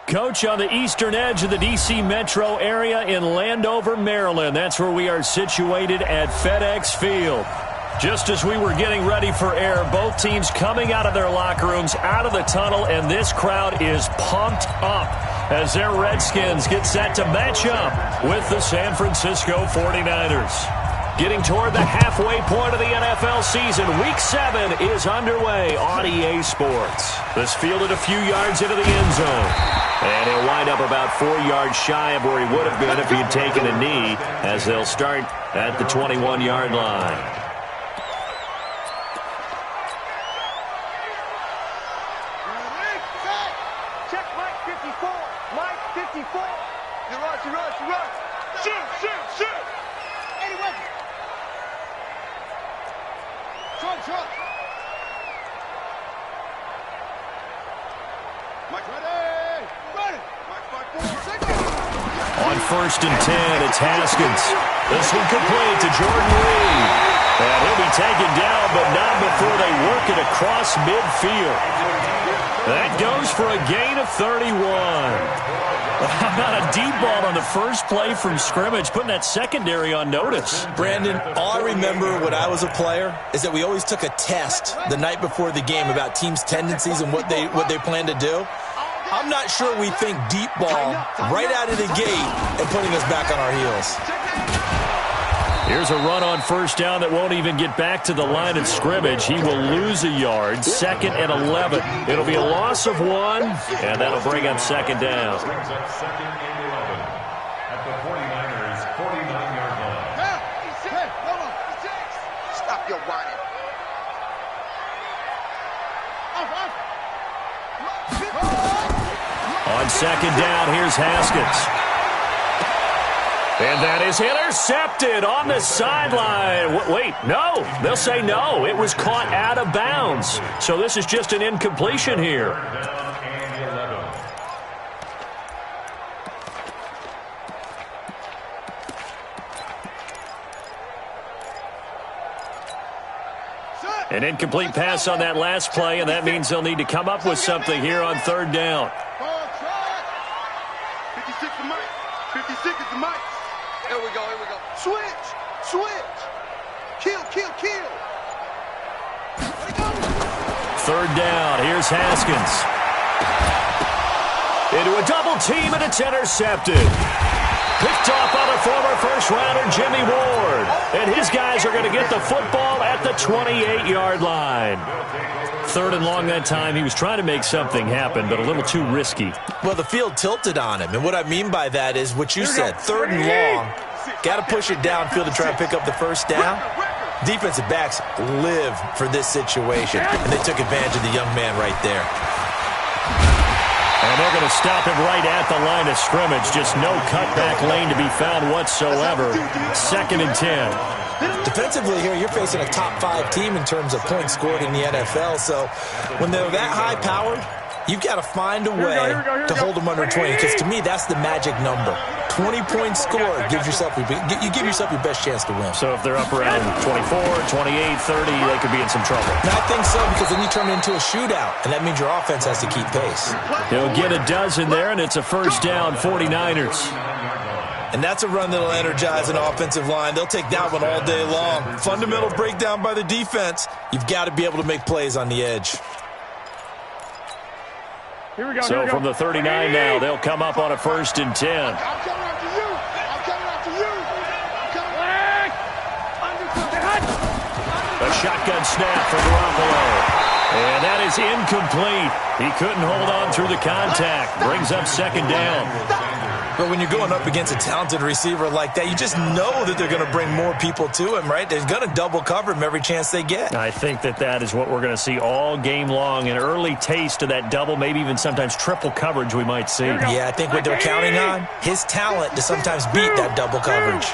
Coach, on the eastern edge of the D.C. metro area in Landover, Maryland. That's where we are situated at FedEx Field. Just as we were getting ready for air, both teams coming out of their locker rooms, out of the tunnel, and this crowd is pumped up as their Redskins get set to match up with the San Francisco 49ers. Getting toward the halfway point of the NFL season, Week 7 is underway on EA Sports. This fielded a few yards into the end zone. And he'll wind up about 4 yards shy of where he would have been if he had taken a knee, as they'll start at the 21-yard line. Check Mike 54. Mike 54. You rush. Shoot. Any weapon. Truck. Mike ready. On 1st and 10, it's Haskins. This one complete to Jordan Reed. And he'll be taken down, but not before they work it across midfield. That goes for a gain of 31. How about a deep ball on the first play from scrimmage, putting that secondary on notice? Brandon, all I remember when I was a player is that we always took a test the night before the game about teams' tendencies and what they plan to do. I'm not sure we think deep ball right out of the gate and putting us back on our heels. Here's a run on 1st down that won't even get back to the line of scrimmage. He will lose a yard. 2nd and 11. It'll be a loss of 1, and that'll bring up 2nd down. At the 49ers' 49-yard line. Stop your whining. On 2nd down, here's Haskins. And that is intercepted on the sideline. Wait, no. They'll say no. It was caught out of bounds. So this is just an incompletion here. An incomplete pass on that last play, and that means they'll need to come up with something here on 3rd down. 56 to Mike. 56 is the Mike. Here we go. Switch. Kill. 3rd down. Here's Haskins. Into a double team, and it's intercepted. Picked off by the former first-rounder Jimmy Ward. And his guys are going to get the football at the 28-yard line. 3rd and long that time. He was trying to make something happen, but a little too risky. Well, the field tilted on him, and what I mean by that is what you said, 3rd and long. Got to push it downfield to try and pick up the 1st down. Defensive backs live for this situation, and they took advantage of the young man right there. And they're going to stop him right at the line of scrimmage. Just no cutback lane to be found whatsoever. 2nd and 10. Defensively here, you're facing a top 5 team in terms of points scored in the NFL. So when they're that high-powered, you've got to find a way to hold them under 20. Because to me, that's the magic number. 20 points scored gives yourself you give yourself your best chance to win. So if they're up around 24, 28, 30, they could be in some trouble. And I think so, because then you turn it into a shootout, and that means your offense has to keep pace. He'll get a dozen there, and it's a 1st down, 49ers. And that's a run that'll energize an offensive line. They'll take that one all day long. Fundamental breakdown by the defense. You've got to be able to make plays on the edge. So from the 39 now, they'll come up on a 1st and 10. I'm coming after you. A shotgun snap for Garoppolo. And that is incomplete. He couldn't hold on through the contact. Brings up 2nd down. But when you're going up against a talented receiver like that, you just know that they're going to bring more people to him, right? They're going to double cover him every chance they get. I think that is what we're going to see all game long. An early taste of that double, maybe even sometimes triple coverage we might see. Yeah, I think what they're counting on, his talent to sometimes beat that double coverage.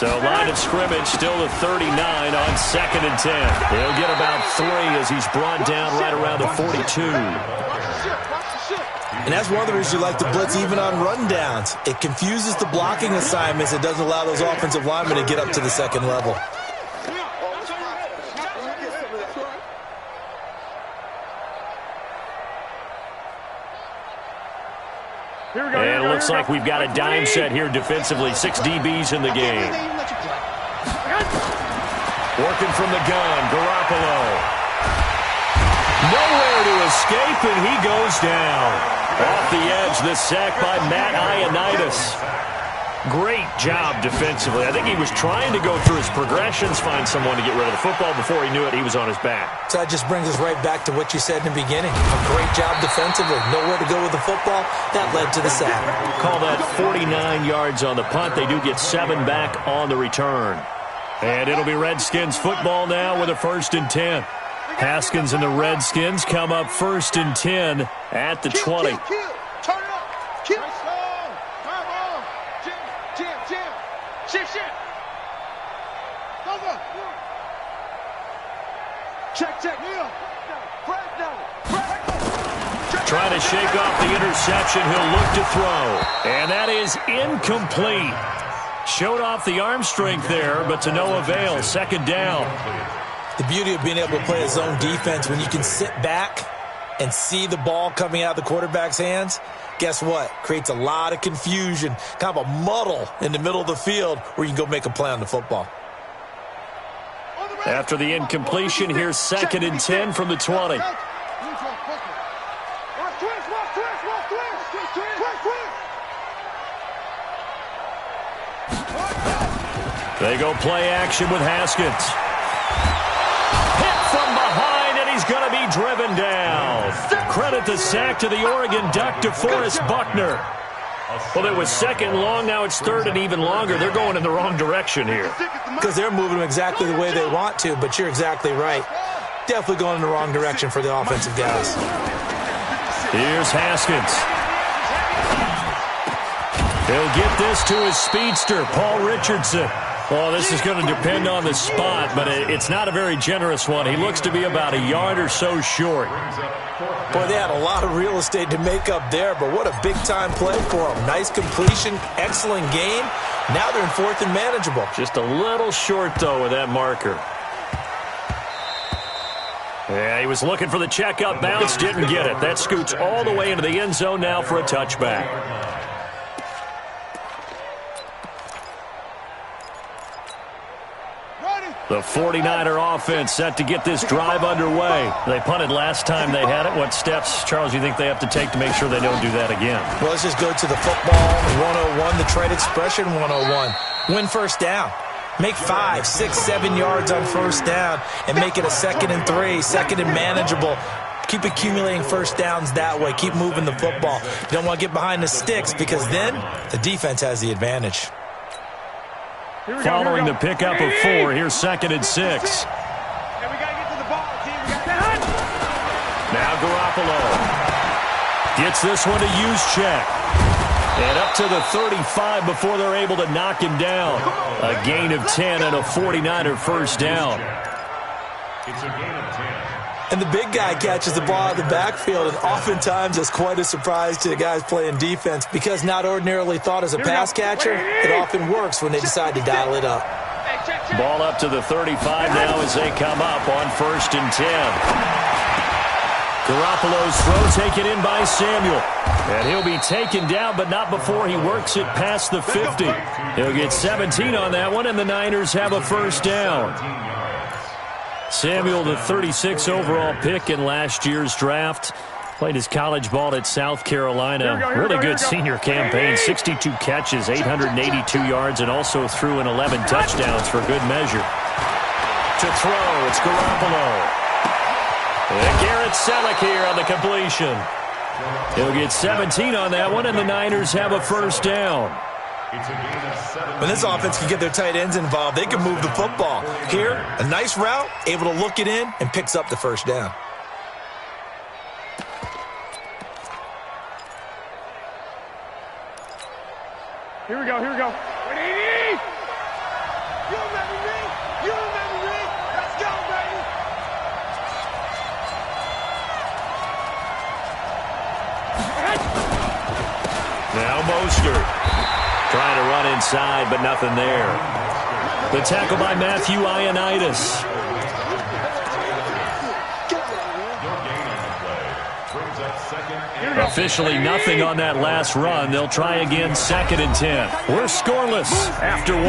So line of scrimmage still at 39 on 2nd and 10. He'll get about 3 as he's brought down right around the 42. And that's one of the reasons you like to blitz even on rundowns. It confuses the blocking assignments. It doesn't allow those offensive linemen to get up to the 2nd level. And it looks like we've got a dime set here defensively. 6 DBs in the game. Working from the gun, Garoppolo. Nowhere to escape, and he goes down. Off the edge, the sack by Matt Ioannidis. Great job defensively. I think he was trying to go through his progressions, find someone to get rid of the football. Before he knew it, he was on his back. So that just brings us right back to what you said in the beginning. A great job defensively. Nowhere to go with the football. That led to the sack. Call that 49 yards on the punt. They do get 7 back on the return. And it'll be Redskins football now with a 1st and 10. Haskins and the Redskins come up 1st and 10 at the 20. Turn it up. Kill. Shift. Over. Check. Trying to shake off the interception. He'll look to throw. And that is incomplete. Showed off the arm strength there, but to no avail. 2nd down. The beauty of being able to play a zone defense, when you can sit back and see the ball coming out of the quarterback's hands, guess what? Creates a lot of confusion, kind of a muddle in the middle of the field where you can go make a play on the football. After the incompletion, here's 2nd and 10 from the 20. They go play action with Haskins. Hit from behind, and he's going to be driven down. Credit the sack to the Oregon Duck, DeForest Buckner. Well, it was 2nd and long. Now it's 3rd and even longer. They're going in the wrong direction here. Because they're moving them exactly the way they want to, but you're exactly right. Definitely going in the wrong direction for the offensive guys. Here's Haskins. He'll get this to his speedster, Paul Richardson. Well, this is going to depend on the spot, but it's not a very generous one. He looks to be about a yard or so short. Boy, they had a lot of real estate to make up there, but what a big-time play for him. Nice completion, excellent game. Now they're in 4th and manageable. Just a little short, though, with that marker. Yeah, he was looking for the check-up bounce, didn't get it. That scoots all the way into the end zone now for a touchback. The 49er offense set to get this drive underway. They punted last time they had it. What steps, Charles, do you think they have to take to make sure they don't do that again? Well, let's just go to the football 101, the trade expression 101. Win 1st down. Make 5, 6, 7 yards on 1st down and make it a 2nd and 3, 2nd and manageable. Keep accumulating 1st downs that way. Keep moving the football. You don't want to get behind the sticks because then the defense has the advantage. Following the pickup of 4, here's 2nd and 6. Now Garoppolo gets this one to Juszczyk. And up to the 35 before they're able to knock him down. A gain of 10 and a 49er 1st down. It's a gain of 10. And the big guy catches the ball out of the backfield, and oftentimes it's quite a surprise to the guys playing defense because not ordinarily thought as a pass catcher, it often works when they decide to dial it up. Ball up to the 35 now as they come up on 1st and 10. Garoppolo's throw taken in by Samuel. And he'll be taken down, but not before he works it past the 50. He'll get 17 on that one, and the Niners have a 1st down. Samuel, the 36 overall pick in last year's draft, played his college ball at South Carolina. Really good senior campaign, 62 catches, 882 yards, and also threw in 11 touchdowns for good measure. To throw, it's Garoppolo. And Garrett Selleck here on the completion. He'll get 17 on that one, and the Niners have a 1st down. When this offense can get their tight ends involved, they can move the football. Here, a nice route, able to look it in, and picks up the 1st down. Here we go. You remember me? Let's go, baby! Now Mostert. Trying to run inside, but nothing there. The tackle by Matthew Ioannidis. Brings up second. Officially nothing on that last run. They'll try again 2nd and 10. We're scoreless after 1.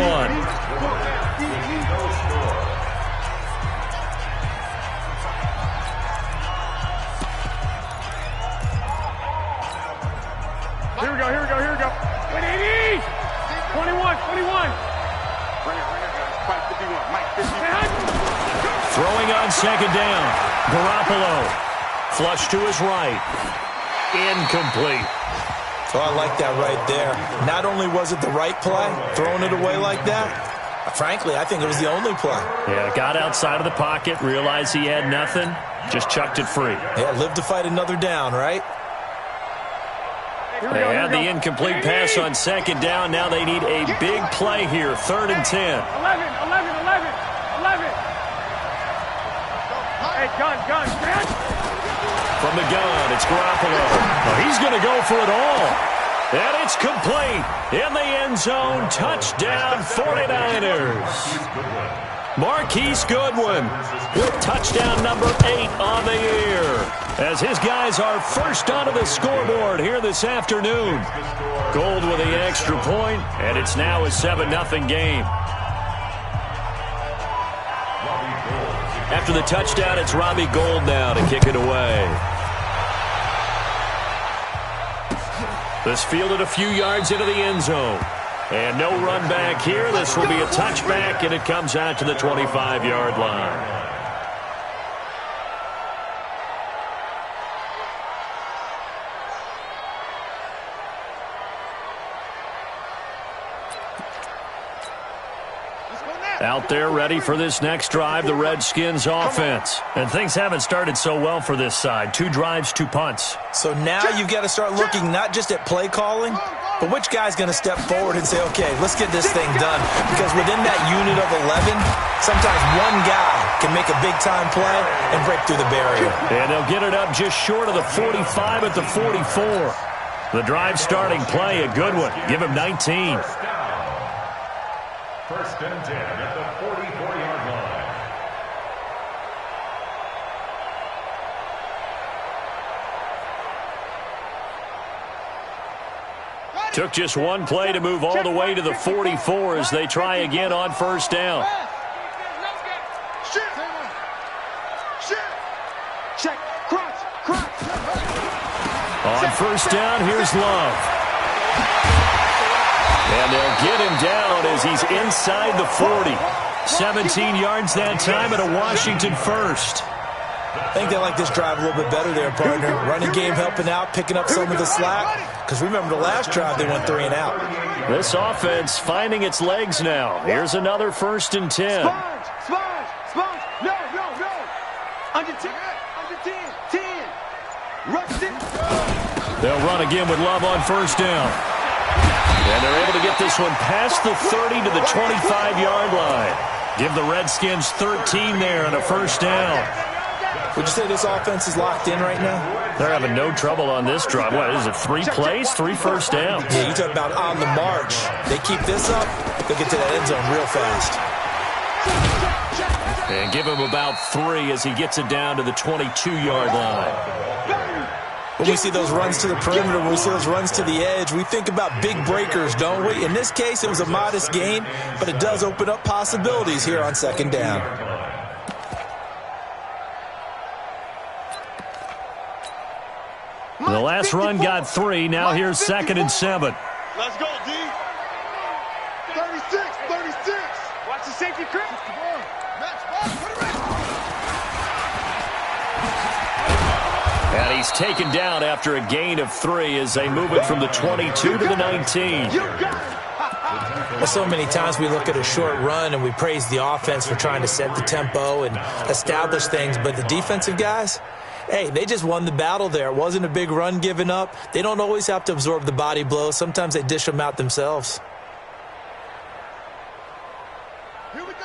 Here we go, here we go, here we go. 21, 21. Throwing on 2nd down. Garoppolo. Flush to his right. Incomplete. So I like that right there. Not only was it the right play, throwing it away like that, frankly, I think it was the only play. Yeah, got outside of the pocket, realized he had nothing, just chucked it free. Yeah, live to fight another down, right? They had the incomplete pass on 2nd down. Now they need a big play here, 3rd and 10. 11. Hey, gun. From the gun, it's Garoppolo. Oh, he's going to go for it all. And it's complete. In the end zone, touchdown 49ers. Marquise Goodwin with touchdown number 8 on the year, as his guys are first onto the scoreboard here this afternoon. Gold with the extra point, and it's now a 7-0 game. After the touchdown, it's Robbie Gould now to kick it away. This fielded a few yards into the end zone. And no run back here. This will be a touchback, and it comes out to the 25-yard line. Out there ready for this next drive, the Redskins offense. And things haven't started so well for this side. 2 drives, 2 punts. So now you've got to start looking not just at play calling, but which guy's going to step forward and say, okay, let's get this thing done. Because within that unit of 11, sometimes one guy can make a big-time play and break through the barrier. And they'll get it up just short of the 45 at the 44. The drive starting play, a good one. Give him 19. 1st and 10 at the 44-yard line. Took just one play to move all the way to the 44 as they try again on 1st down. On 1st down, here's Love. And they'll get him down as he's inside the 40. 17 yards that time at a Washington first. I think they like this drive a little bit better there, partner. Running game helping out, picking up some of the slack. Because remember the last drive, they went 3 and out. This offense finding its legs now. Here's another 1st and 10. Sponge. No. Under 10. 10. Rush it. They'll run again with Love on 1st down. And they're able to get this one past the 30 to the 25-yard line. Give the Redskins 13 there on a 1st down. Would you say this offense is locked in right now? They're having no trouble on this drive. What is it, 3 plays, 3 first downs? Yeah, you talk about on the march. They keep this up, they'll get to that end zone real fast. And give him about 3 as he gets it down to the 22-yard line. When we see those runs to the perimeter, when we see those runs to the edge, we think about big breakers, don't we? In this case, it was a modest gain, but it does open up possibilities here on 2nd down. The last run got 3. Now here's 2nd and 7. Let's go, D. 36. Watch the safety, Chris. And he's taken down after a gain of 3 as they move it from the 22 to the 19. Well, so many times we look at a short run and we praise the offense for trying to set the tempo and establish things, but the defensive guys, hey, they just won the battle there. It wasn't a big run given up. They don't always have to absorb the body blows. Sometimes they dish them out themselves.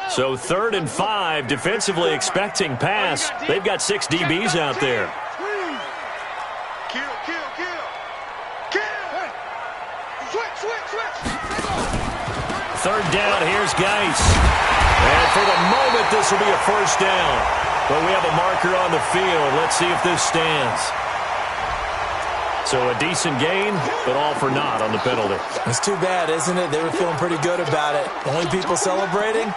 So 3rd and 5, defensively expecting pass. They've got 6 DBs out there. Kill. Switch. 3rd down, here's Geis. And for the moment, this will be a 1st down. But we have a marker on the field. Let's see if this stands. So a decent gain, but all for naught on the penalty. It's too bad, isn't it? They were feeling pretty good about it. Only people celebrating,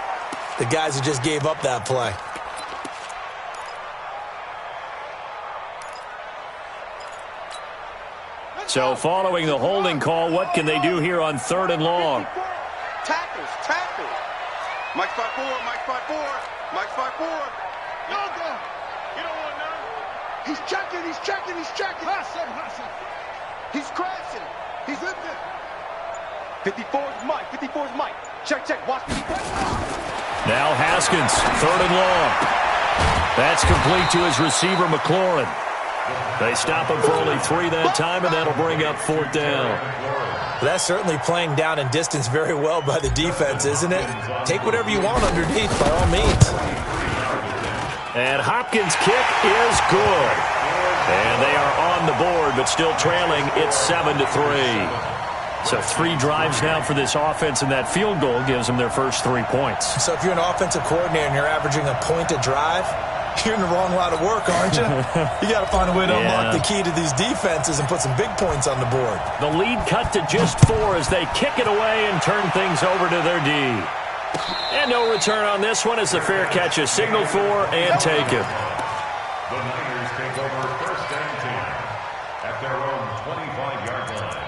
the guys who just gave up that play. So following the holding call, what can they do here on 3rd and long? Tackles. Mike's 5-4, Mike's 5-4, Mike's 5-4. No, go. You don't want none. He's checking. Hustle. He's crashing. He's lifting. 54's Mike. Check. Watch me. Now Haskins, 3rd and long. That's complete to his receiver, McLaurin. They stop him for only 3 that time, and that'll bring up 4th down. That's certainly playing down in distance very well by the defense, isn't it? Take whatever you want underneath, by all means. And Hopkins' kick is good. And they are on the board, but still trailing. It's 7-3. So 3 drives now for this offense, and that field goal gives them their first 3 points. So if you're an offensive coordinator and you're averaging a point a drive, you're in the wrong line of work, aren't you? You got to find a way to unlock the key to these defenses and put some big points on the board. The lead cut to just 4 as they kick it away and turn things over to their D. And no return on this one as the fair catch is signaled for and taken. The Niners take over 1st and 10 at their own 25-yard line.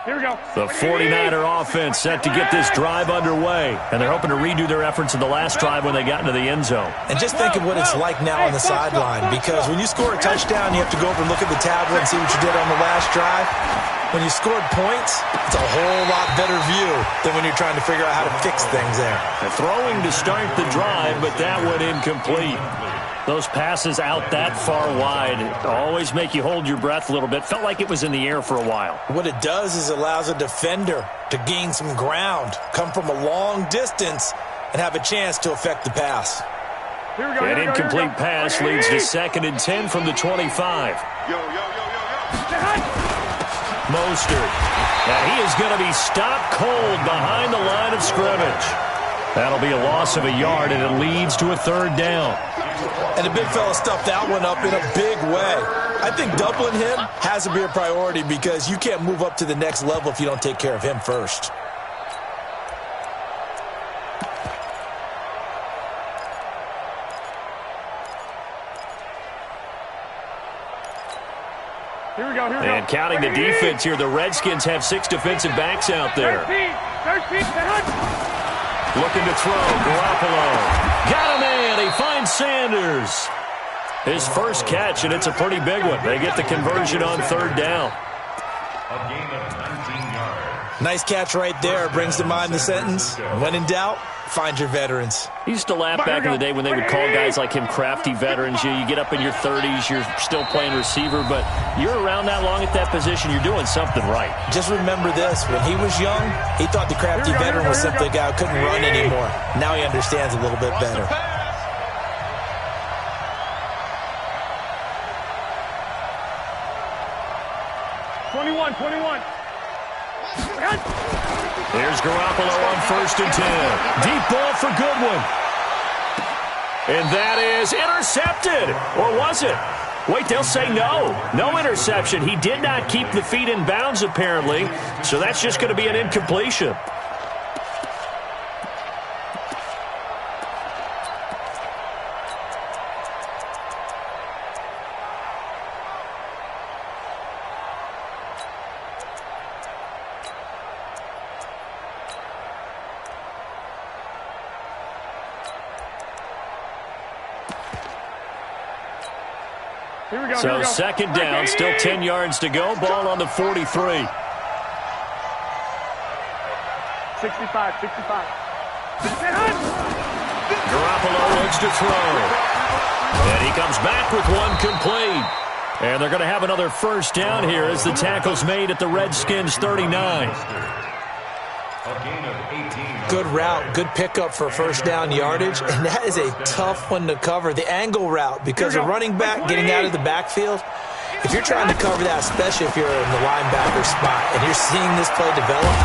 Here we go. The 49er offense set to get this drive underway, and they're hoping to redo their efforts in the last drive when they got into the end zone. And just think of what it's like now on the sideline, because when you score a touchdown, you have to go over and look at the tablet and see what you did on the last drive. When you scored points, it's a whole lot better view than when you're trying to figure out how to fix things there. They're throwing to start the drive, but that went incomplete. Those passes out that far wide always make you hold your breath a little bit. Felt like it was in the air for a while. What it does is allows a defender to gain some ground, come from a long distance, and have a chance to affect the pass. Here we go. An incomplete pass leads to 2nd and 10 from the 25. Yo. Mostert. And he is going to be stopped cold behind the line of scrimmage. That'll be a loss of a yard, and it leads to a 3rd down. And the big fella stuffed that one up in a big way. I think doubling him has to be a priority because you can't move up to the next level if you don't take care of him first. Here we go. And counting the defense here, the Redskins have 6 defensive backs out there. 13. Looking to throw, Garoppolo. Got a man, he finds Sanders. His first catch, and it's a pretty big one. They get the conversion on 3rd down. A gain of 19 yards. Nice catch right there. Brings to mind the sentence, when in doubt, find your veterans. He used to laugh back in the day when they would call guys like him crafty veterans. You get up in your 30s, you're still playing receiver, but you're around that long at that position, you're doing something right. Just remember this. When he was young, he thought the crafty veteran was simply a guy who couldn't run anymore. Now he understands a little bit better. Here's Garoppolo on 1st and 10. Deep ball for Goodwin. And that is intercepted. Or was it? Wait, they'll say no. No interception. He did not keep the feet in bounds, apparently. So that's just going to be an incompletion. So 2nd down, still 10 yards to go. Ball on the 43. 65. Garoppolo looks to throw. And he comes back with one complete. And they're going to have another 1st down here as the tackle's made at the Redskins 39. A gain of 18. Good route, good pickup for 1st down yardage, and that is a tough one to cover. The angle route, because a running back getting out of the backfield, if you're trying to cover that, especially if you're in the linebacker spot and you're seeing this play develop,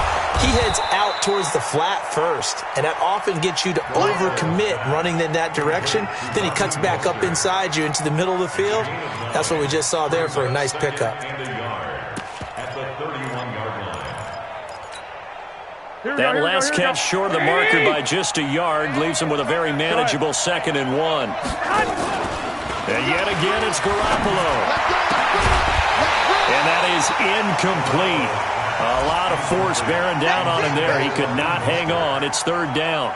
he he heads out towards the flat first, and that often gets you to overcommit running in that direction. Then he cuts back up inside you into the middle of the field. That's what we just saw there for a nice pickup. That last catch short of the marker by just a yard leaves him with a very manageable 2nd and 1. And yet again, it's Garoppolo. And that is incomplete. A lot of force bearing down on him there. He could not hang on. It's 3rd down.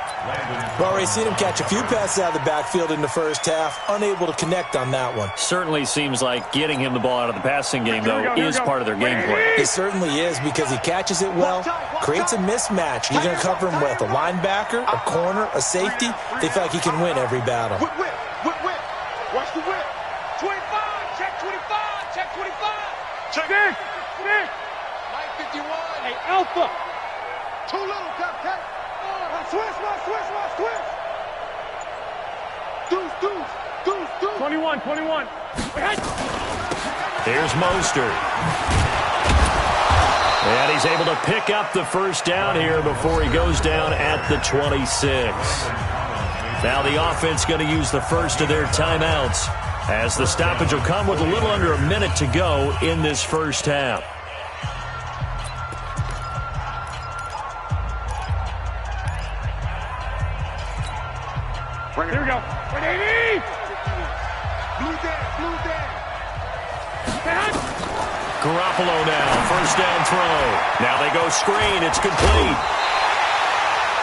We've already seen him catch a few passes out of the backfield in the first half. Unable to connect on that one. Certainly seems like getting him the ball out of the passing game, though, is part of their game plan. It certainly is because he catches it well, creates a mismatch. You're going to cover him with a linebacker, a corner, a safety. They feel like he can win every battle. Whip. Watch the whip. 25. Check 25. Check 25. Check. Nick. 51. Hey, Alpha. Too little, Captain. Switch. Deuce. 21. Here's Mostert. And he's able to pick up the 1st down here before he goes down at the 26. Now the offense going to use the first of their timeouts as the stoppage will come with a little under a minute to go in this first half. Here we go. 180. Blue down. Garoppolo now, 1st down throw. Now they go screen. It's complete.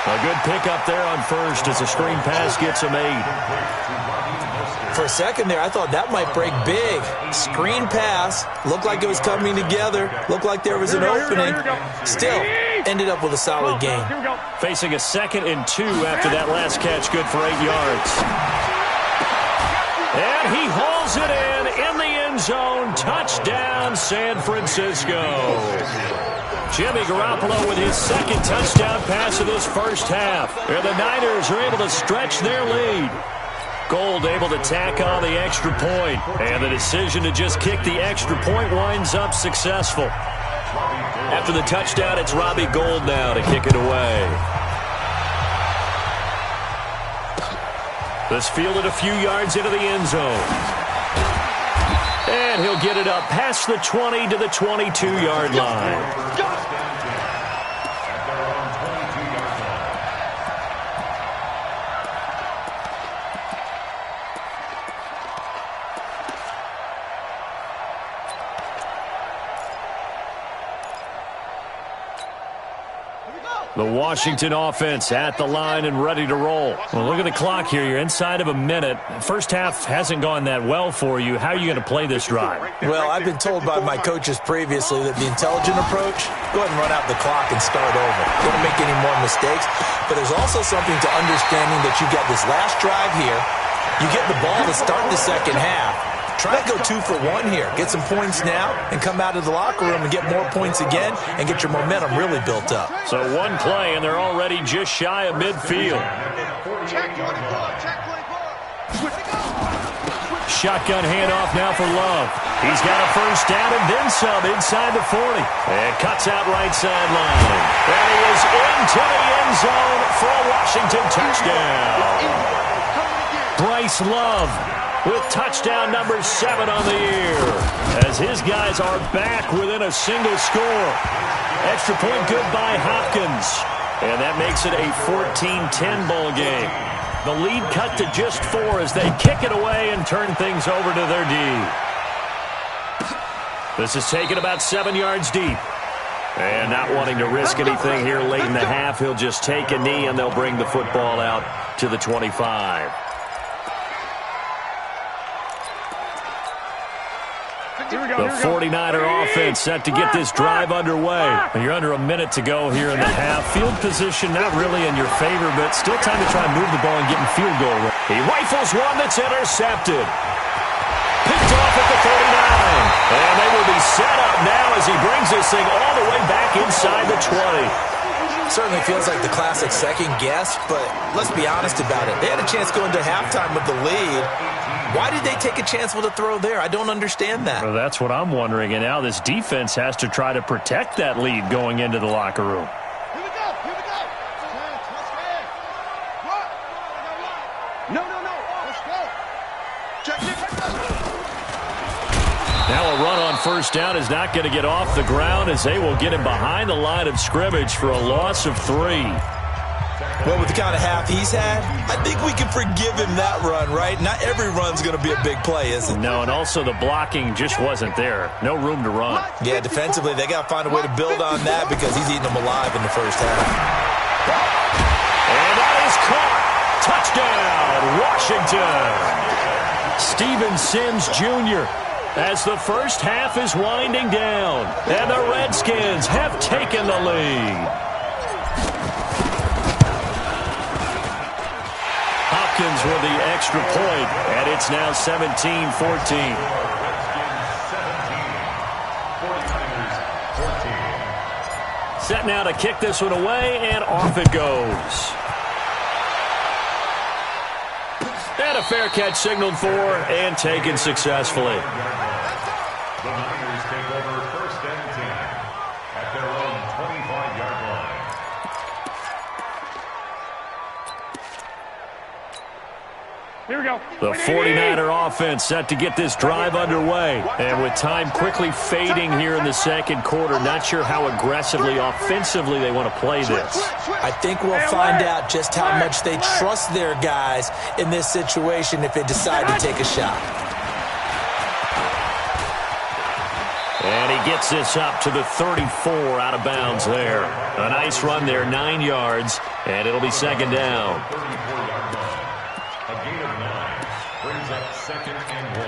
A good pickup there on 1st as the screen pass gets him 8. For a second there, I thought that might break big. Screen pass. Looked like it was coming together. Looked like there was an opening. Still, ended up with a solid game. Here we go. Facing a 2nd and 2 after that last catch, good for 8 yards. And he hauls it in the end zone. Touchdown, San Francisco. Jimmy Garoppolo with his 2nd touchdown pass of this first half. And the Niners are able to stretch their lead. Gold able to tack on the extra point. And the decision to just kick the extra point winds up successful. After the touchdown, it's Robbie Gould now to kick it away. This fielded a few yards into the end zone. And he'll get it up past the 20 to the 22-yard line. The Washington offense at the line and ready to roll. Well, look at the clock here. You're inside of a minute. First half hasn't gone that well for you. How are you going to play this drive? Well, I've been told by my coaches previously that the intelligent approach, go ahead and run out the clock and start over. Don't make any more mistakes. But there's also something to understanding that you got this last drive here. You get the ball to start the second half. Try and go 2 for 1 here. Get some points now and come out of the locker room and get more points again and get your momentum really built up. So one play, and they're already just shy of midfield. Check 24. Shotgun handoff now for Love. He's got a first down and then some inside the 40. And cuts out right sideline. And he is into the end zone for a Washington touchdown. Bryce Love with touchdown number 7 on the year, as his guys are back within a single score. Extra point good by Hopkins, and that makes it a 14-10 ball game. The lead cut to just 4 as they kick it away and turn things over to their D. This is taken about 7 yards deep. And not wanting to risk anything here late in the half, he'll just take a knee and they'll bring the football out to the 25. The 49er offense set to get this drive underway. You're under a minute to go here in the half. Field position not really in your favor, but still time to try and move the ball and get in field goal range. He rifles one that's intercepted. Picked off at the 39. And they will be set up now as he brings this thing all the way back inside the 20. Certainly feels like the classic second guess, but let's be honest about it. They had a chance going to halftime with the lead. Why did they take a chance with a throw there? I don't understand that. Well, that's what I'm wondering. And now this defense has to try to protect that lead going into the locker room. No. Let's go. Check it. Now a run on first down is not going to get off the ground as they will get him behind the line of scrimmage for a loss of 3. Well, with the kind of half he's had, I think we can forgive him that run, right? Not every run's going to be a big play, is it? No, and also the blocking just wasn't there. No room to run. Yeah, defensively, they got to find a way to build on that because he's eating them alive in the first half. And that is caught. Touchdown, Washington. Steven Sims Jr. as the first half is winding down. And the Redskins have taken the lead. Hopkins with the extra point, and it's now 17-14. Set now to kick this one away, and off it goes. And a fair catch signaled for and taken successfully. The Niners take over first and 10 at their own 25-yard line. Here we go. The 49er offense set to get this drive underway. And with time quickly fading here in the second quarter, not sure how aggressively, offensively they want to play this. I think we'll find out just how much they trust their guys in this situation if they decide to take a shot. And he gets this up to the 34 out of bounds there. A nice run there, 9 yards, and it'll be second down. 34-yard line. A gain of 9 brings up second and 1.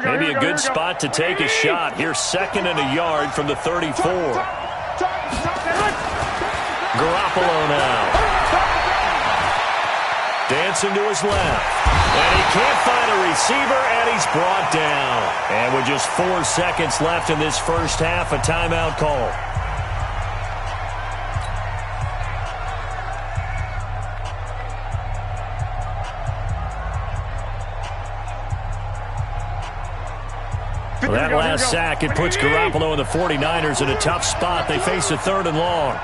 Maybe a good spot to take a shot. Here's second and a yard from the 34. Garoppolo now. Dancing to his left. And he can't find a receiver, and he's brought down. And with just 4 seconds left in this first half, a timeout call. Well, that last sack, it puts Garoppolo and the 49ers in a tough spot. They face a 3rd and long.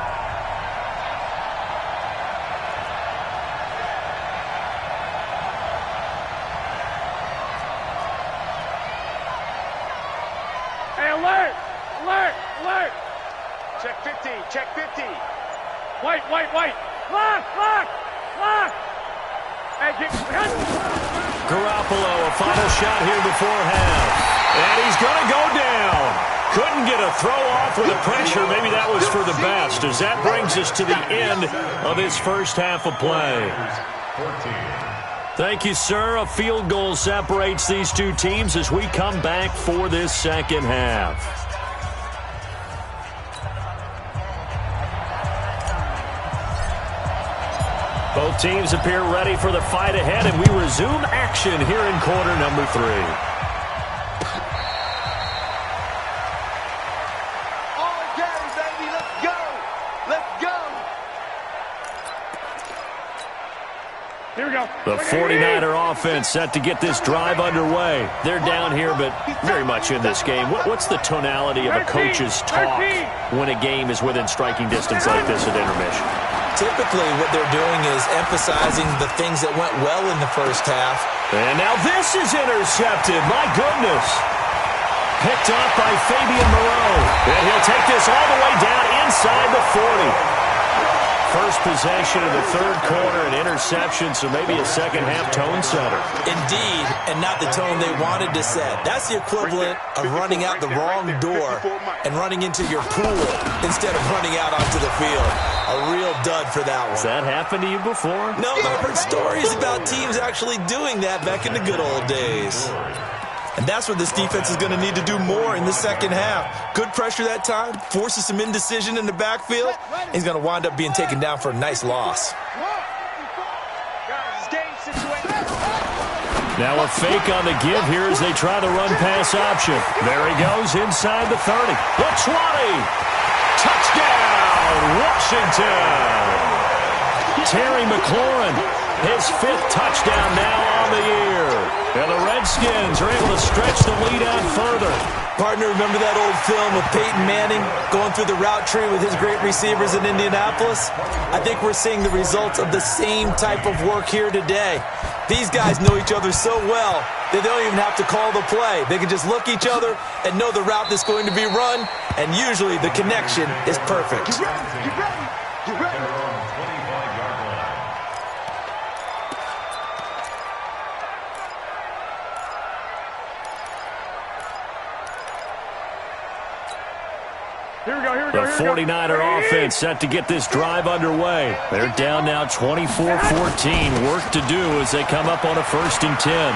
Hey, alert! Alert! Alert! Check 50. Check 50. White! Lock! Hey, Garoppolo, a final shot here before half. And he's going to go down. Couldn't get a throw off with the pressure. Maybe that was for the best, as that brings us to the end of this first half of play. 14. Thank you, sir. A field goal separates these two teams as we come back for this second half. Both teams appear ready for the fight ahead, and we resume action here in quarter number 3. The 49er offense set to get this drive underway. They're down here, but very much in this game. What's the tonality of a coach's talk when a game is within striking distance like this at intermission? Typically, what they're doing is emphasizing the things that went well in the first half. And now this is intercepted. My goodness. Picked off by Fabian Moreau. And he'll take this all the way down inside the 40. First possession of the third quarter, an interception, so maybe a second-half tone setter. Indeed, and not the tone they wanted to set. That's the equivalent of running out the wrong door and running into your pool instead of running out onto the field. A real dud for that one. Has that happened to you before? No, but I've heard stories about teams actually doing that back in the good old days. And that's what this defense is going to need to do more in the second half. Good pressure that time, forces some indecision in the backfield. He's going to wind up being taken down for a nice loss. Now a fake on the give here as they try the run-pass option. There he goes inside the 30. The 20. Touchdown, Washington. Terry McLaurin, his 5th touchdown now on the year. And the Redskins are able to stretch the lead out further. Partner, remember that old film of Peyton Manning going through the route tree with his great receivers in Indianapolis? I think we're seeing the results of the same type of work here today. These guys know each other so well that they don't even have to call the play. They can just look each other and know the route that's going to be run, and usually the connection is perfect. Get ready, get ready, get ready. Their own 25-yard line. Here we go, here we The go, here we go. 49er offense set to get this drive underway. They're down now 24-14. Work to do as they come up on a 1st and 10.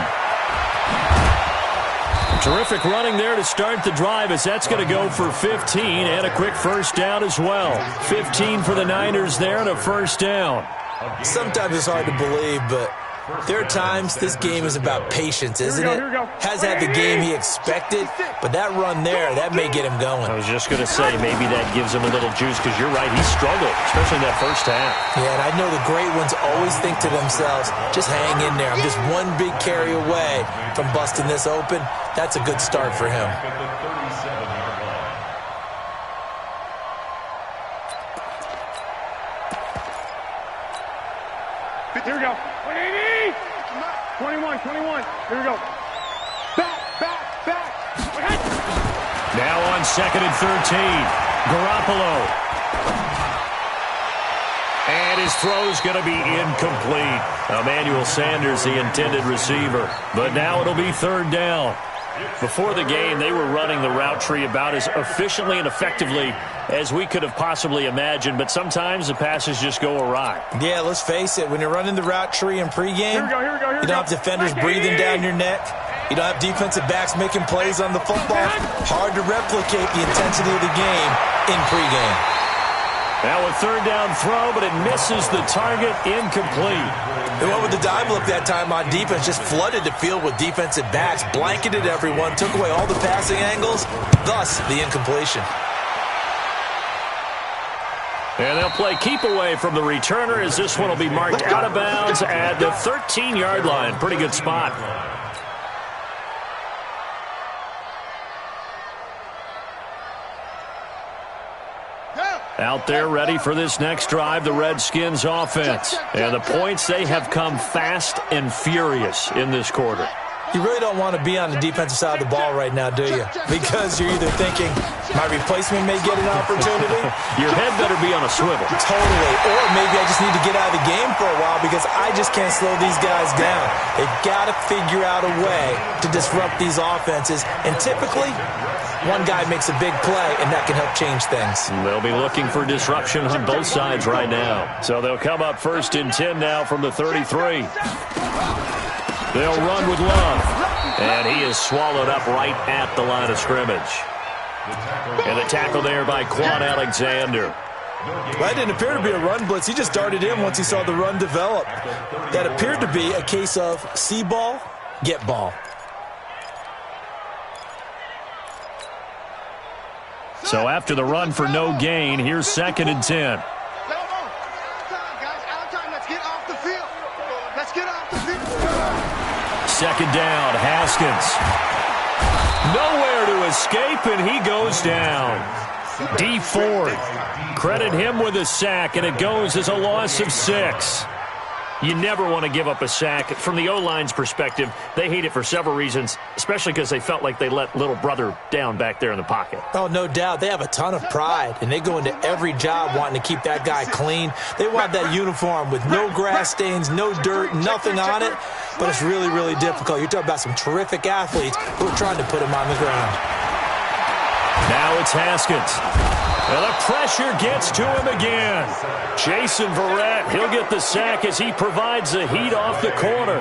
Terrific running there to start the drive as that's going to go for 15 and a quick 1st down as well. 15 for the Niners there and a 1st down. Sometimes it's hard to believe, but there are times this game is about patience, isn't it? Has had the game he expected, but that run there, that may get him going. I was just going to say maybe that gives him a little juice because you're right, he struggled, especially in that 1st half. Yeah, and I know the great ones always think to themselves, just hang in there. I'm just one big carry away from busting this open. That's a good start for him. At the 37-yard line. Here we go. 180. 21, 21. Here we go. Back, back, back. Now on 2nd and 13, Garoppolo. And his throw's going to be incomplete. Emmanuel Sanders, the intended receiver. But now it'll be 3rd down. Before the game, they were running the route tree about as efficiently and effectively as we could have possibly imagined, but sometimes the passes just go awry. Yeah, let's face it, when you're running the route tree in pregame, you don't have defenders breathing down your neck. You don't have defensive backs making plays on the football. Hard to replicate the intensity of the game in pregame. Now a 3rd down throw, but it misses the target, incomplete. They went with the dime look that time on defense, just flooded the field with defensive backs, blanketed everyone, took away all the passing angles, thus the incompletion. And they'll play keep away from the returner as this one will be marked out of bounds at the 13-yard line. Pretty good spot. Out there ready for this next drive, the Redskins offense. And the points, they have come fast and furious in this quarter. You really don't want to be on the defensive side of the ball right now, do you? Because you're either thinking, my replacement may get an opportunity. Your head better be on a swivel. Totally. Or maybe I just need to get out of the game for a while because I just can't slow these guys down. They've got to figure out a way to disrupt these offenses. And typically, one guy makes a big play, and that can help change things. They'll be looking for disruption on both sides right now. So they'll come up 1st and 10 now from the 33. They'll run with Love. And he is swallowed up right at the line of scrimmage. And the tackle there by Quan Alexander. That didn't appear to be a run blitz. He just darted in once he saw the run develop. That appeared to be a case of see ball, get ball. So after the run for no gain, here's 2nd and 10. Second down, Haskins. Nowhere to escape, and he goes down. Dee Ford, credit him with a sack, and it goes as a loss of 6. You never want to give up a sack. From the O-line's perspective, they hate it for several reasons, especially because they felt like they let little brother down back there in the pocket. Oh, no doubt. They have a ton of pride, and they go into every job wanting to keep that guy clean. They want that uniform with no grass stains, no dirt, nothing on it, but it's really, really difficult. You're talking about some terrific athletes who are trying to put him on the ground. Now it's Haskins. And the pressure gets to him again. Jason Verrett, he'll get the sack as he provides the heat off the corner.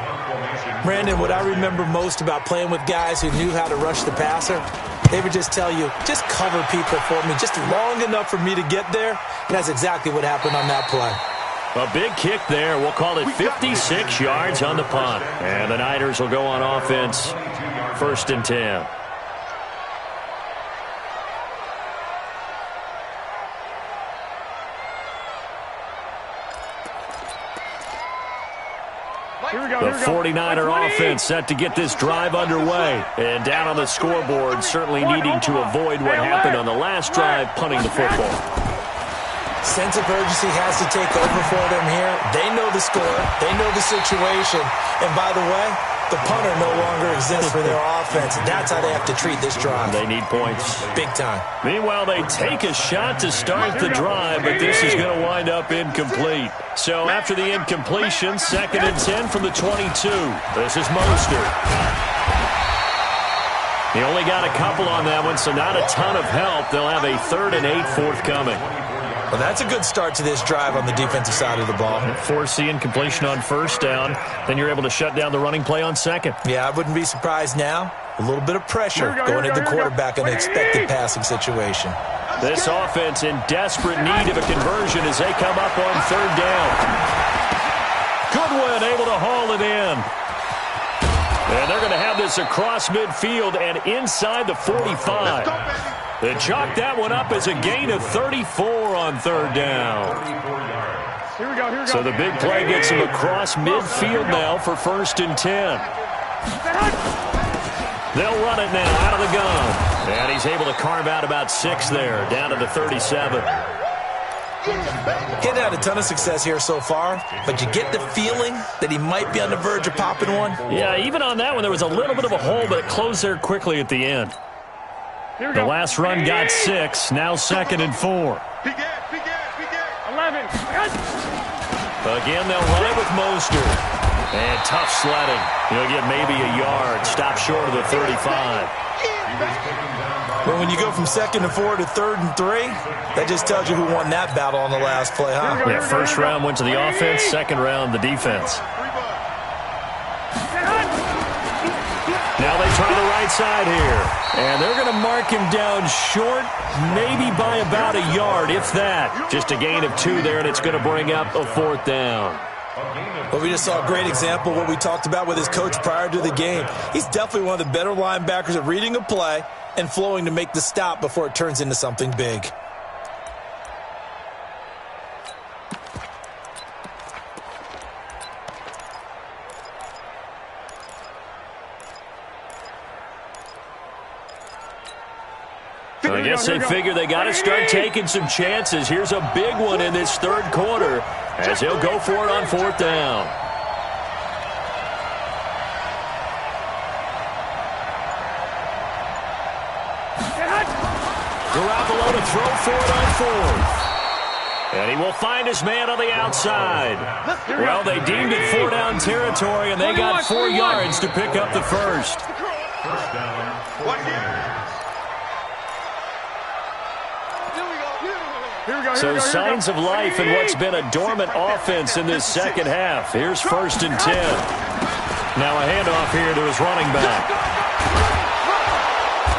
Brandon, what I remember most about playing with guys who knew how to rush the passer, they would just tell you, just cover people for me, just long enough for me to get there. And that's exactly what happened on that play. A big kick there. We'll call it 56 yards on the punt. And the Niners will go on offense. 1st and 10. The 49er offense set to get this drive underway. And down on the scoreboard, certainly needing to avoid what happened on the last drive, punting the football. Sense of urgency has to take over for them here. They know the score. They know the situation. And by the way, the punter no longer exists for their offense. That's how they have to treat this drive. They need points. Big time. Meanwhile, they take a shot to start the drive, but this is going to wind up incomplete. So after the incompletion, 2nd and 10 from the 22. This is Mostert. He only got a couple on that one, so not a ton of help. They'll have a 3rd and 8 forthcoming. Well, that's a good start to this drive on the defensive side of the ball. Force the incompletion on 1st down. Then you're able to shut down the running play on 2nd. Yeah, I wouldn't be surprised now. A little bit of pressure going into the quarterback in an expected passing situation. This offense in desperate need of a conversion as they come up on 3rd down. Goodwin able to haul it in. And they're going to have this across midfield and inside the 45. They chalk that one up as a gain of 34 on 3rd down. Here we go. So the big play gets him across midfield now for 1st and 10. They'll run it now out of the gun. And he's able to carve out about 6 there, down to the 37. He's had a ton of success here so far, but you get the feeling that he might be on the verge of popping one. Yeah, even on that one, there was a little bit of a hole, but it closed there quickly at the end. The last run got 6, now 2nd and 4. 11. Again, they'll run it with Mostert. And tough sledding. He'll get maybe a yard, stop short of the 35. Well, when you go from 2nd and 4 to 3rd and 3, that just tells you who won that battle on the last play, huh? Yeah, 1st round went to the offense, 2nd round the defense. Now they try the right side here. And they're going to mark him down short, maybe by about a yard, if that. Just a gain of 2 there, and it's going to bring up a 4th down. Well, we just saw a great example of what we talked about with his coach prior to the game. He's definitely one of the better linebackers at reading a play and flowing to make the stop before it turns into something big. I guess they figure they got to start taking some chances. Here's a big one in this 3rd quarter as he'll go for it on 4th down. Garoppolo to throw for it on 4th. And he will find his man on the outside. Well, they deemed it 4-down territory, and they got 4 yards to pick up the 1st. 1st down. So signs of life in what's been a dormant offense in this 2nd half. Here's 1st and 10. Now a handoff here to his running back.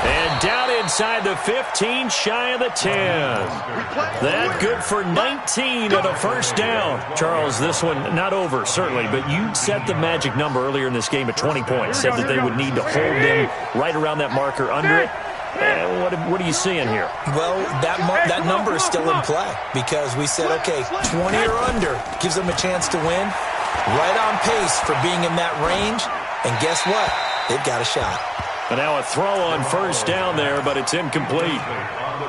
And down inside the 15, shy of the 10. That good for 19 and a 1st down. Charles, this one not over, certainly, but you set the magic number earlier in this game at 20 points. Said that they would need to hold them right around that marker under it. What are you seeing here? Well, that number is still in play because we said, okay, 20 or under gives them a chance to win. Right on pace for being in that range. And guess what? They've got a shot. And now a throw on 1st down there, but it's incomplete.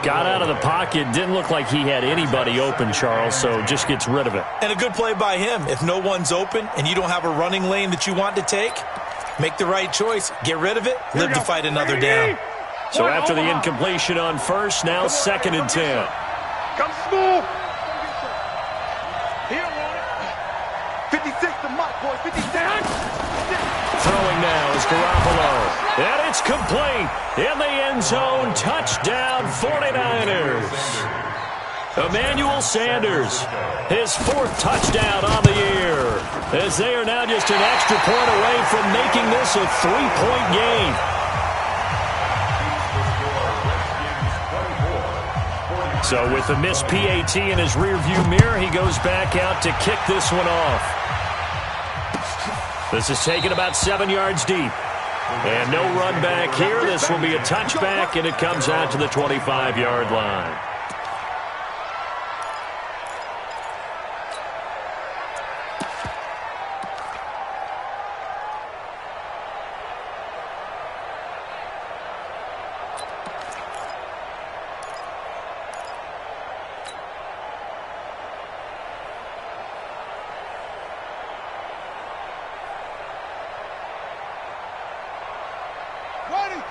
Got out of the pocket. Didn't look like he had anybody open, Charles, so just gets rid of it. And a good play by him. If no one's open and you don't have a running lane that you want to take, make the right choice. Get rid of it. Live to fight another down. So after the incompletion on 1st, now 2nd and 10. Come smooth. He don't want it. 56 to Mike, boy. 56. Throwing now is Garoppolo. And it's complete. In the end zone. Touchdown 49ers. Emmanuel Sanders. His 4th touchdown on the year. As they are now just an extra point away from making this a 3-point game. So with the missed PAT in his rearview mirror, he goes back out to kick this one off. This is taken about 7 yards deep. And no run back here. This will be a touchback, and it comes out to the 25-yard line.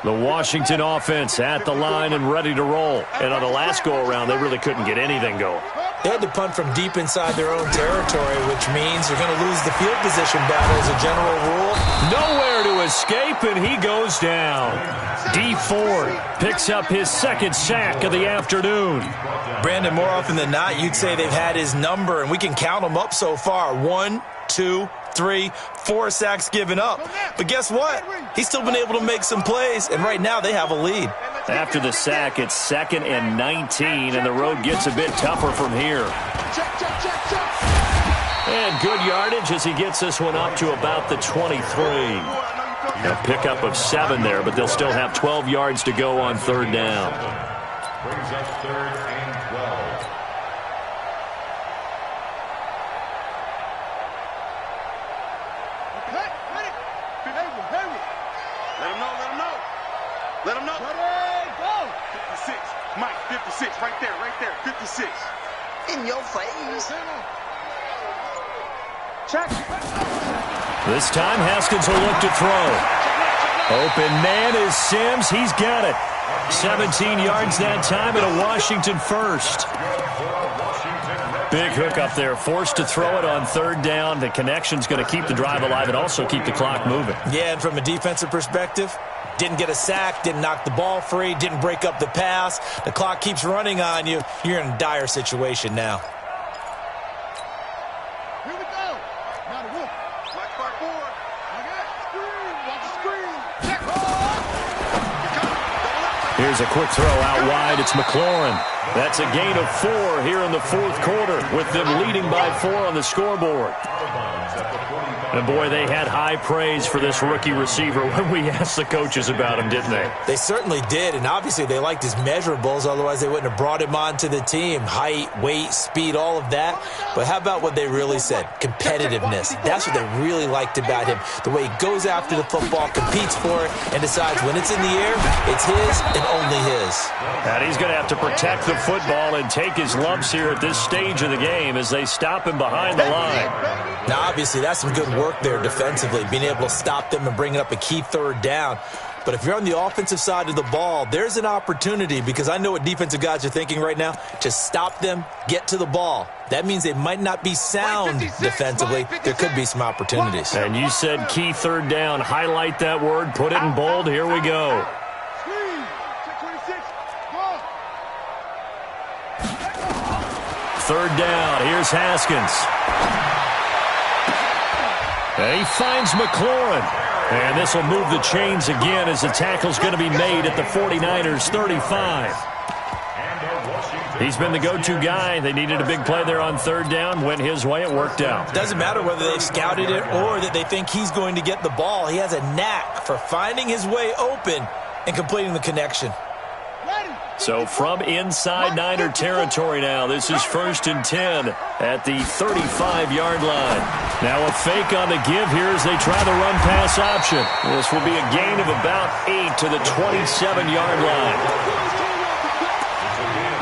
The Washington offense at the line and ready to roll. And on the last go-around, they really couldn't get anything going. They had to punt from deep inside their own territory, which means you're going to lose the field position battle as a general rule. Nowhere to escape, and he goes down. Dee Ford picks up his second sack of the afternoon. Brandon, more often than not, you'd say they've had his number, and we can count them up so far. 1, 2, 3, 4 sacks given up. But guess what? He's still been able to make some plays, and right now they have a lead. After the sack, it's 2nd and 19, and the road gets a bit tougher from here. And good yardage as he gets this one up to about the 23. A pickup of 7 there, but they'll still have 12 yards to go on 3rd down. Brings us 3rd and 12. Let him know. Go. 56. Mike, 56. Right there. 56. In your face. Check. This time, Haskins will look to throw. Open man is Sims. He's got it. 17 yards that time and a Washington first. Big hook up there. Forced to throw it on 3rd down. The connection's going to keep the drive alive and also keep the clock moving. Yeah, and from a defensive perspective, didn't get a sack, didn't knock the ball free, didn't break up the pass. The clock keeps running on you. You're in a dire situation now. Here we go. Now the wolf. Black bar forward. Screen. Watch the screen. Check. Here's a quick throw out wide. It's McLaurin. That's a gain of 4 here in the 4th quarter with them leading by 4 on the scoreboard. And, boy, they had high praise for this rookie receiver when we asked the coaches about him, didn't they? They certainly did, and obviously they liked his measurables. Otherwise, they wouldn't have brought him onto the team. Height, weight, speed, all of that. But how about what they really said? Competitiveness. That's what they really liked about him. The way he goes after the football, competes for it, and decides when it's in the air, it's his and only his. And he's going to have to protect the football and take his lumps here at this stage of the game as they stop him behind the line. Now, obviously, that's some good work there defensively, being able to stop them and bringing up a key 3rd down. But if you're on the offensive side of the ball, there's an opportunity, because I know what defensive guys are thinking right now, to stop them, get to the ball. That means they might not be sound defensively. There could be some opportunities. And you said key 3rd down. Highlight that word. Put it in bold. Here we go. 3rd down. Here's Haskins. And he finds McLaurin. And this will move the chains again as the tackle's going to be made at the 49ers 35. He's been the go-to guy. They needed a big play there on 3rd down. Went his way. It worked out. Doesn't matter whether they've scouted it or that they think he's going to get the ball. He has a knack for finding his way open and completing the connection. So from inside Niner territory now, this is 1st and 10 at the 35-yard line. Now a fake on the give here as they try the run-pass option. This will be a gain of about 8 to the 27-yard line.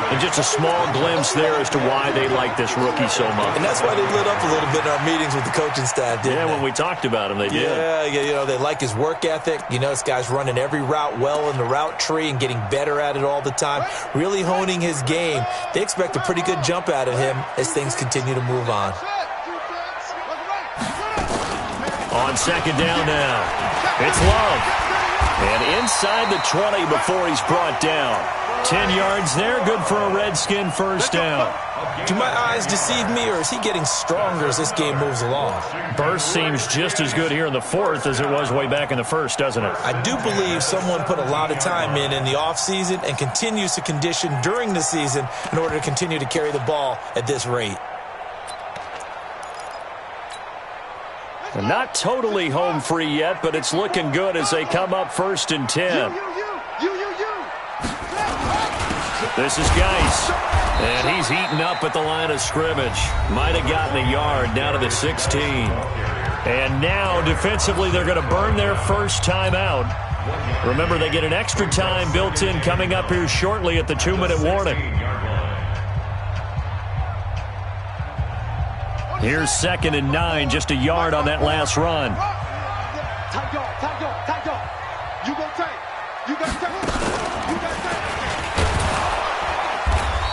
And just a small glimpse there as to why they like this rookie so much. And that's why they lit up a little bit in our meetings with the coaching staff, didn't they? When we talked about him, they did. Yeah, you know, they like his work ethic. You know, this guy's running every route well in the route tree and getting better at it all the time, really honing his game. They expect a pretty good jump out of him as things continue to move on. On 2nd down now, it's Love. And inside the 20 before he's brought down. 10 yards there, good for a Redskin 1st down. Do my eyes deceive me, or is he getting stronger as this game moves along? Burst seems just as good here in the 4th as it was way back in the 1st, doesn't it? I do believe someone put a lot of time in the offseason and continues to condition during the season in order to continue to carry the ball at this rate. And not totally home free yet, but it's looking good as they come up 1st and 10. This is Geis, and he's eaten up at the line of scrimmage. Might have gotten a yard down to the 16. And now, defensively, they're going to burn their first timeout. Remember, they get an extra time built in coming up here shortly at the 2-minute warning. Here's 2nd and 9, just a yard on that last run. Tight go. You go tight.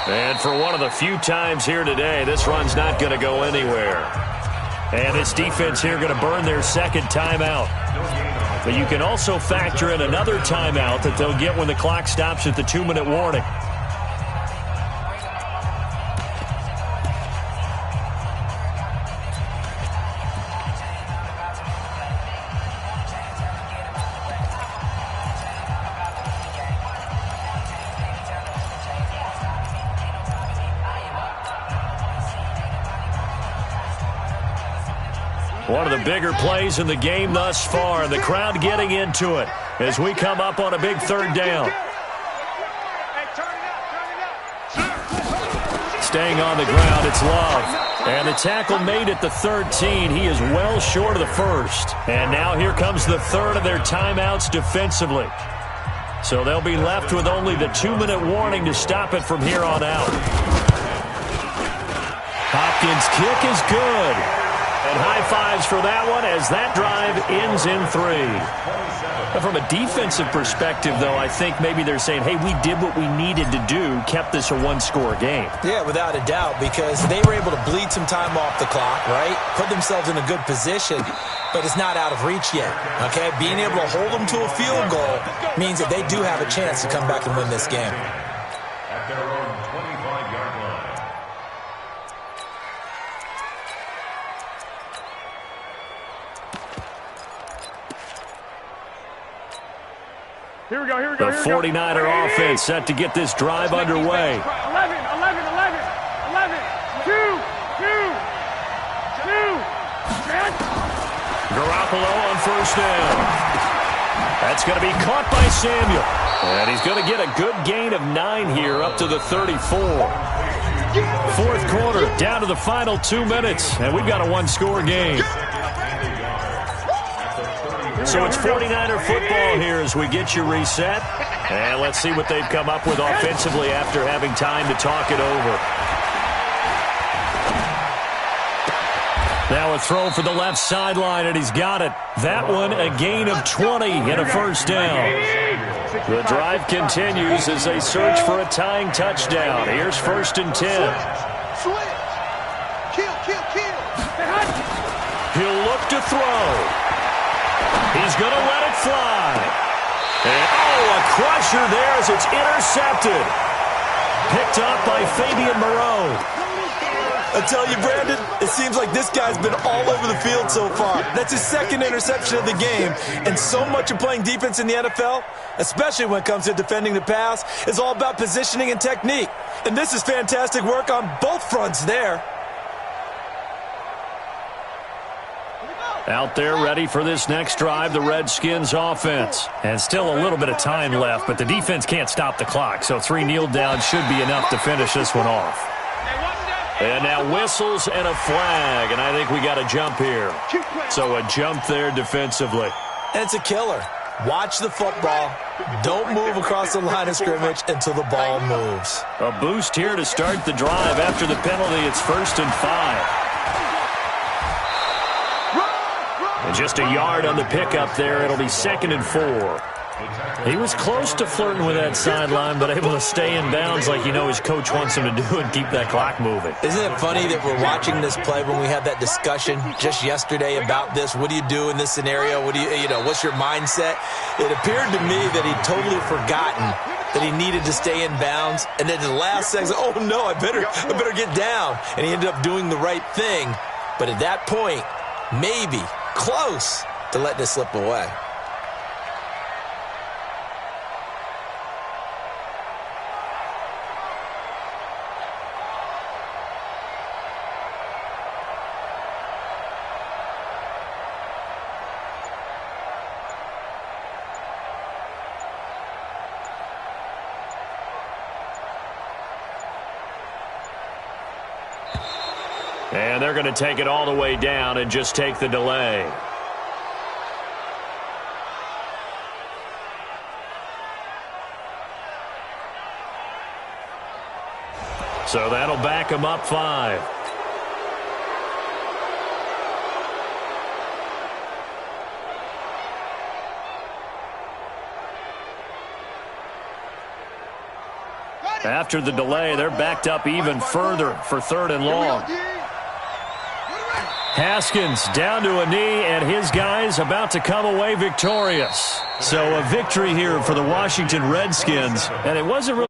And for one of the few times here today, this run's not going to go anywhere. And this defense here going to burn their second timeout. But you can also factor in another timeout that they'll get when the clock stops at the 2-minute warning. One of the bigger plays in the game thus far. The crowd getting into it as we come up on a big third down. Staying on the ground, it's Love. And the tackle made at the 13. He is well short of the first. And now here comes the third of their timeouts defensively. So they'll be left with only the 2-minute warning to stop it from here on out. Hopkins' kick is good. And high fives for that one as that drive ends in 3. But from a defensive perspective, though, I think maybe they're saying, hey, we did what we needed to do, kept this a one-score game. Yeah, without a doubt, because they were able to bleed some time off the clock, right? Put themselves in a good position, but it's not out of reach yet, okay? Being able to hold them to a field goal means that they do have a chance to come back and win this game. At their own 25-yard line. Here we go, here we go, The 49er offense set to get this drive underway. 11, 2, 2. Garoppolo on first down. That's going to be caught by Samuel. And he's going to get a good gain of 9 here up to the 34. Fourth quarter, down to the final 2 minutes. And we've got a one-score game. So it's 49er football here as we get you reset. And let's see what they've come up with offensively after having time to talk it over. Now a throw for the left sideline, and he's got it. That one, a gain of 20 and a first down. The drive continues as they search for a tying touchdown. Here's 1st and 10. Switch. Kill. He'll look to throw. He's going to let it fly. And, a crusher there as it's intercepted. Picked up by Fabian Moreau. I tell you, Brandon, it seems like this guy's been all over the field so far. That's his second interception of the game. And so much of playing defense in the NFL, especially when it comes to defending the pass, is all about positioning and technique. And this is fantastic work on both fronts there. Out there ready for this next drive, the Redskins offense. And still a little bit of time left, but the defense can't stop the clock. So 3 kneel downs should be enough to finish this one off. And now whistles and a flag, and I think we got a jump here. So a jump there defensively. And it's a killer. Watch the football. Don't move across the line of scrimmage until the ball moves. A boost here to start the drive. After the penalty, it's 1st and 5. And just a yard on the pickup there. It'll be 2nd and 4. He was close to flirting with that sideline, but able to stay in bounds like his coach wants him to do and keep that clock moving. Isn't it funny that we're watching this play when we had that discussion just yesterday about this? What do you do in this scenario? What do what's your mindset? It appeared to me that he'd totally forgotten that he needed to stay in bounds, and then the last second, oh no, I better get down. And he ended up doing the right thing. But at that point, maybe close to letting it slip away. And they're going to take it all the way down and just take the delay. So that'll back them up 5. After the delay, they're backed up even further for 3rd and long. Haskins down to a knee, and his guys about to come away victorious. So a victory here for the Washington Redskins, and it wasn't really